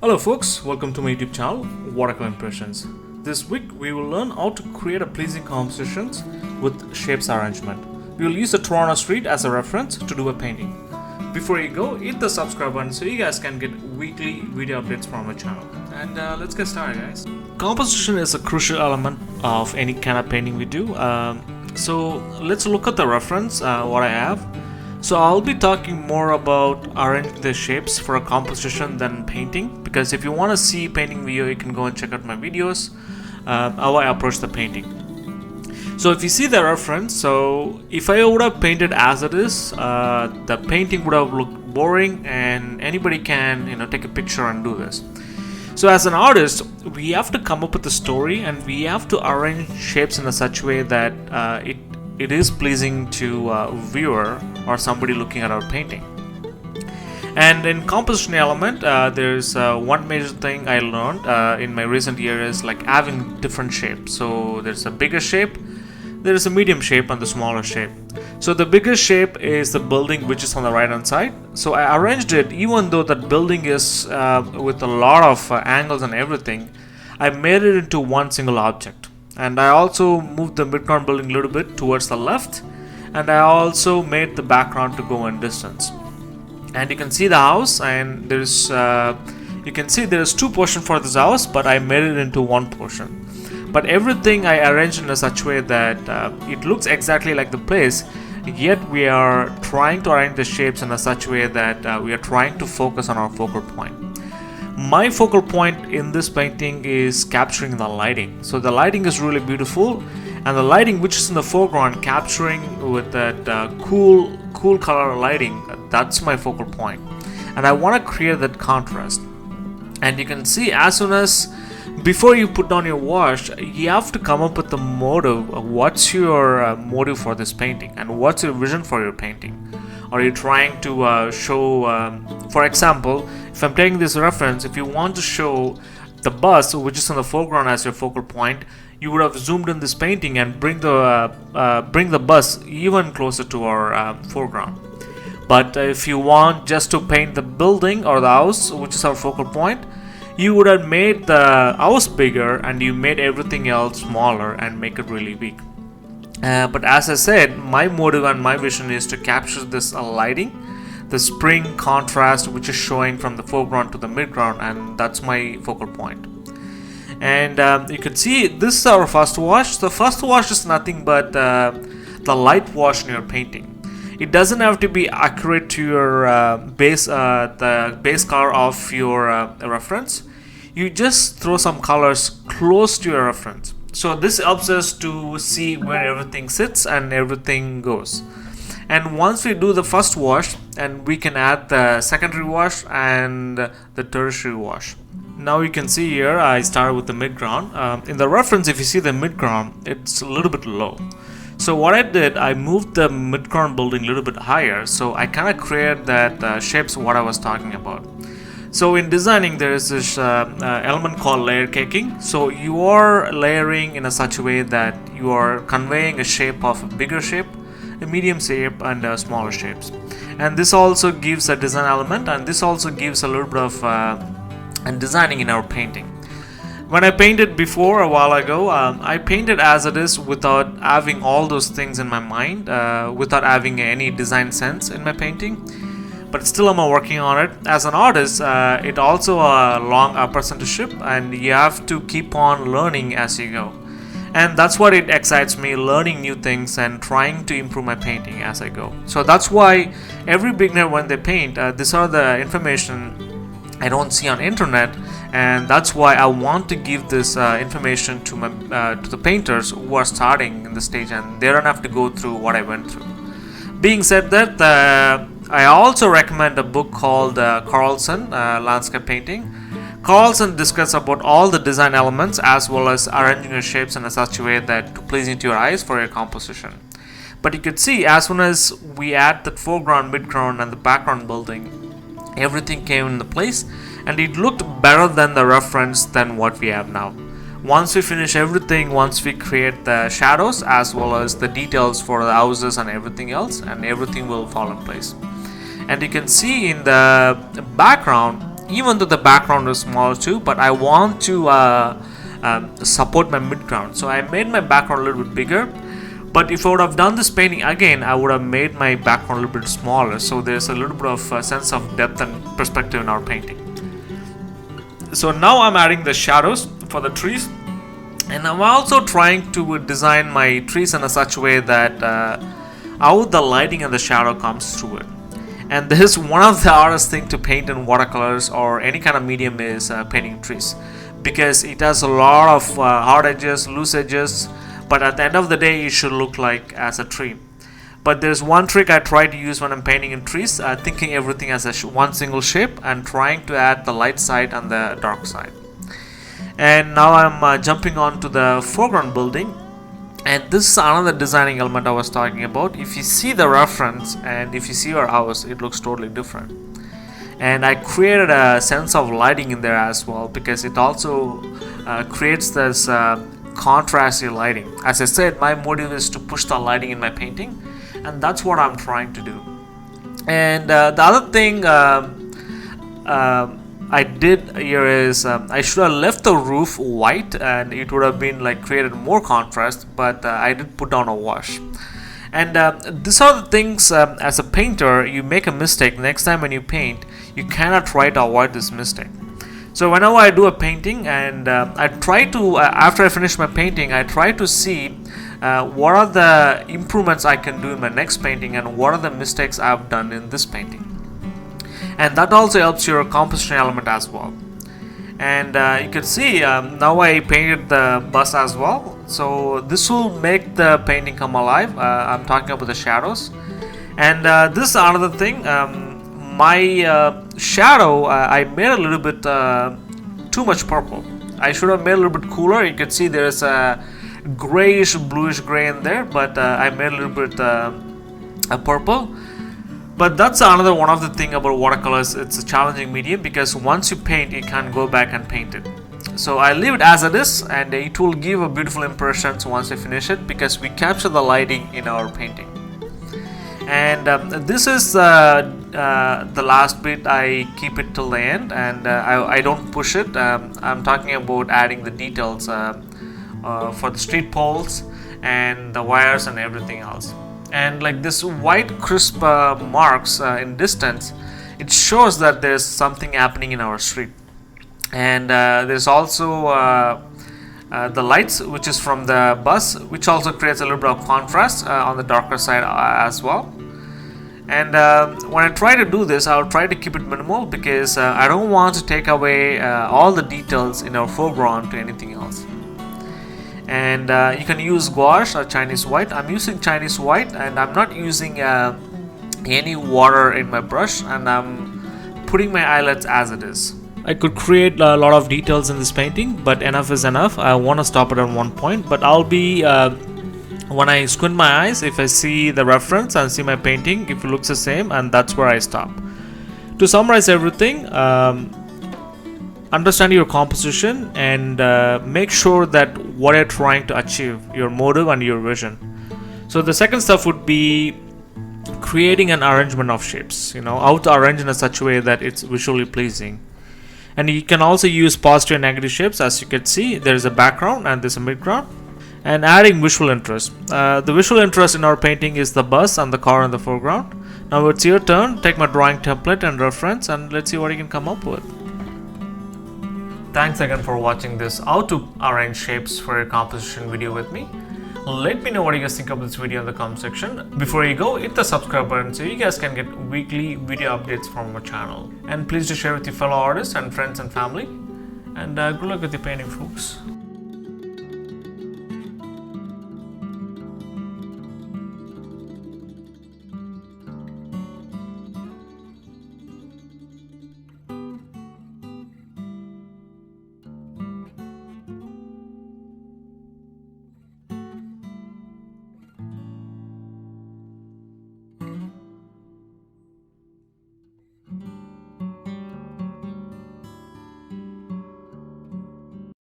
Hello folks, welcome to my YouTube channel, Watercolor Impressions. This week we will learn how to create a pleasing compositions with shapes arrangement. We will use the Toronto street as a reference to do a painting. Before you go, hit the subscribe button so you guys can get weekly video updates from my channel. And let's get started, guys. Composition is a crucial element of any kind of painting we do. So let's look at the reference, what I have. So I'll be talking more about arranging the shapes for a composition than painting, because if you want to see painting video, you can go and check out my videos, how I approach the painting. So if you see the reference, so if I would have painted as it is, the painting would have looked boring and anybody can take a picture and do this. So as an artist, we have to come up with a story and we have to arrange shapes in a such way that it is pleasing to a viewer or somebody looking at our painting. And in composition element, there's one major thing I learned in my recent years, like having different shapes. So there's a bigger shape, there is a medium shape, and the smaller shape. So the bigger shape is the building, which is on the right hand side. So I arranged it, even though that building is with a lot of angles and everything, I made it into one single object. And I also moved the midground building a little bit towards the left, and I also made the background to go in distance. And you can see the house, and there's you can see there is two portions for this house, but I made it into one portion. But everything I arranged in a such way that it looks exactly like the place, yet we are trying to arrange the shapes in a such way that we are trying to focus on our focal point. My focal point in this painting is capturing the lighting. So the lighting is really beautiful, and the lighting which is in the foreground capturing with that cool color lighting, that's my focal point. And I want to create that contrast. And you can see, as soon as before you put down your wash, you have to come up with the motive. What's your motive for this painting, and what's your vision for your painting? Are you trying to show, for example, if I'm taking this reference, if you want to show the bus which is in the foreground as your focal point, you would have zoomed in this painting and bring the bus even closer to our foreground. But if you want just to paint the building or the house which is our focal point, you would have made the house bigger and you made everything else smaller and make it really weak. But as I said, my motive and my vision is to capture this lighting, the spring contrast which is showing from the foreground to the midground, and that's my focal point. And you can see this is our first wash. The first wash is nothing but the light wash in your painting. It doesn't have to be accurate to your the base color of your reference. You just throw some colors close to your reference. So this helps us to see where everything sits and everything goes. And once we do the first wash, and we can add the secondary wash and the tertiary wash. Now you can see here I started with the midground. In the reference, if you see the midground, it's a little bit low. So what I did, I moved the midground building a little bit higher, so I kind of created that shapes what I was talking about. So in designing, there is this element called layer caking. So you are layering in a such a way that you are conveying a shape of a bigger shape, a medium shape, and smaller shapes. And this also gives a design element, and this also gives a little bit of designing in our painting. When I painted before a while ago, I painted as it is without having all those things in my mind, without having any design sense in my painting. But still I'm working on it. As an artist, it also a long apprenticeship, and you have to keep on learning as you go. And that's what it excites me, learning new things and trying to improve my painting as I go. So that's why every beginner, when they paint, these are the information I don't see on internet, and that's why I want to give this information to the painters who are starting in the stage, and they don't have to go through what I went through. Being said that, I also recommend a book called Carlson Landscape Painting. Carlson discusses about all the design elements as well as arranging your shapes in a such a way that to pleasing to your eyes for your composition. But you could see, as soon as we add the foreground, midground, and the background building, everything came into place, and it looked better than the reference than what we have now. Once we finish everything, once we create the shadows as well as the details for the houses and everything else, and everything will fall in place. And you can see in the background even though the background is small too, but I want to support my midground, so I made my background a little bit bigger. But if I would have done this painting again, I would have made my background a little bit smaller, so there's a little bit of sense of depth and perspective in our painting. So now I'm adding the shadows for the trees, and I'm also trying to design my trees in a such way that how the lighting and the shadow comes through it. And this is one of the hardest thing to paint in watercolors or any kind of medium is painting trees, because it has a lot of hard edges, loose edges, but at the end of the day it should look like as a tree. But there's one trick I try to use when I'm painting in trees, thinking everything as one single shape and trying to add the light side and the dark side. And now I'm jumping on to the foreground building, and this is another designing element I was talking about. If you see the reference and if you see your house, it looks totally different. And I created a sense of lighting in there as well, because it also creates this contrasty lighting. As I said, my motive is to push the lighting in my painting, and that's what I'm trying to do. And the other thing I did here is I should have left the roof white, and it would have been like created more contrast, but I did put down a wash. And these are the things, as a painter, you make a mistake. Next time when you paint, you cannot try to avoid this mistake. So whenever I do a painting, and I try to, after I finish my painting, I try to see what are the improvements I can do in my next painting, and what are the mistakes I've done in this painting. And that also helps your composition element as well. And you can see now I painted the bus as well, so this will make the painting come alive. I'm talking about the shadows. And this is another thing, my shadow, I made a little bit too much purple. I should have made a little bit cooler. You can see there's a grayish bluish gray in there, but I made a little bit purple. But that's another one of the thing about watercolors. It's a challenging medium, because once you paint, you can't go back and paint it. So I leave it as it is, and it will give a beautiful impression once I finish it, because we capture the lighting in our painting. And this is the last bit. I keep it till the end, and I don't push it. I'm talking about adding the details for the street poles and the wires and everything else. And like this white crisp marks in distance, it shows that there's something happening in our street. And there's also the lights, which is from the bus, which also creates a little bit of contrast on the darker side as well. And when I try to do this, I'll try to keep it minimal, because I don't want to take away all the details in our foreground to anything else. And you can use gouache or Chinese white. I'm using Chinese white, and I'm not using any water in my brush, and I'm putting my eyelets as it is. I could create a lot of details in this painting, but enough is enough. I want to stop it at one point, but I'll be when I squint my eyes, if I see the reference and see my painting, if it looks the same, and that's where I stop. To summarize everything, understand your composition, and make sure that what you're trying to achieve, your motive and your vision. So the second stuff would be creating an arrangement of shapes, how to arrange in such a way that it's visually pleasing. And you can also use positive and negative shapes. As you can see, there is a background and there's a midground. And adding visual interest. The visual interest in our painting is the bus and the car in the foreground. Now it's your turn. Take my drawing template and reference, and let's see what you can come up with. Thanks again for watching this how to arrange shapes for your composition video with me. Let me know what you guys think of this video in the comment section. Before you go, hit the subscribe button so you guys can get weekly video updates from our channel. And please do share with your fellow artists and friends and family. And good luck with your painting, folks.